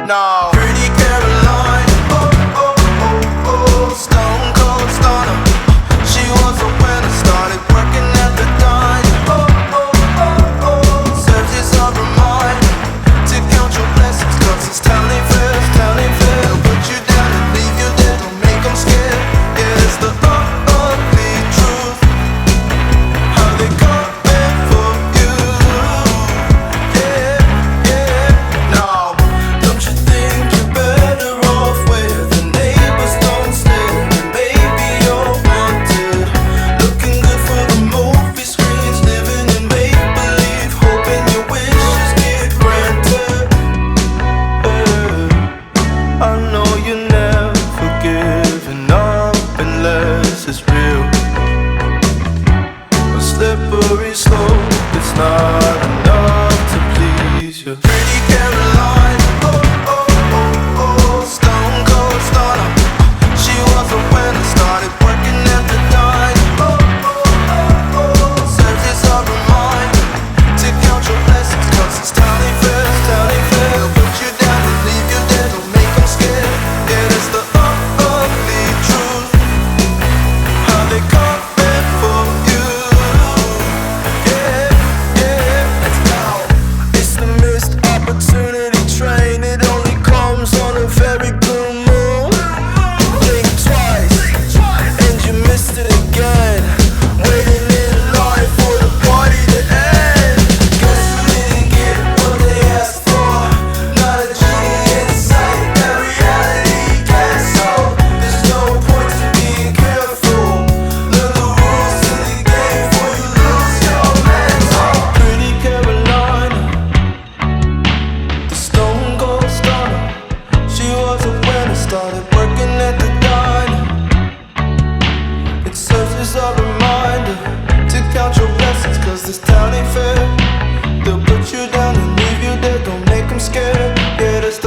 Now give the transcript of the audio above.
No. Pretty Caroline, oh, oh, oh, oh, stone cold stunner. She was a winner, started working at the dine. Oh, oh, oh, oh, searches of her mind to count your blessings, cause it's telling fair, telling fair. They'll put you down and leave you there, don't make them scared. Yeah, it's the ugly truth, how they come in for you. Yeah, yeah, no. Don't you think you're better off where the neighbors don't stare? Maybe you're wanted, looking good for the movie screens, living in make-believe, hoping your wishes get granted. I know you never giving up unless it's real. A slippery slope, it's not enough to please you. Pretty Caroline, oh, oh, oh, oh, stone cold stunner. She was a winner, started working at the dine. Oh, oh, oh, oh, searches of her mind to count your blessings, cause it's telling fair, telling fair. They'll put you down and leave you there, don't make them scared. Yeah, that's the ugly truth, how they come in for you. Yeah, yeah, let's go. It's the missed opportunity train, it only comes on a very blue moon. You blink twice, and you missed it again, waiting in line for the party to end. Guess you didn't get what they asked for, not a genie in sight, that reality gets so. There's no point to being careful, learn the rules to the game before you lose your mental. Pretty Carolina, the stone cold stunner. She was a winner, started working at the diner. It serves as a reminder to count your blessings, cause this town ain't fair. They'll put you down and leave you there, don't make them scared. Yeah, that's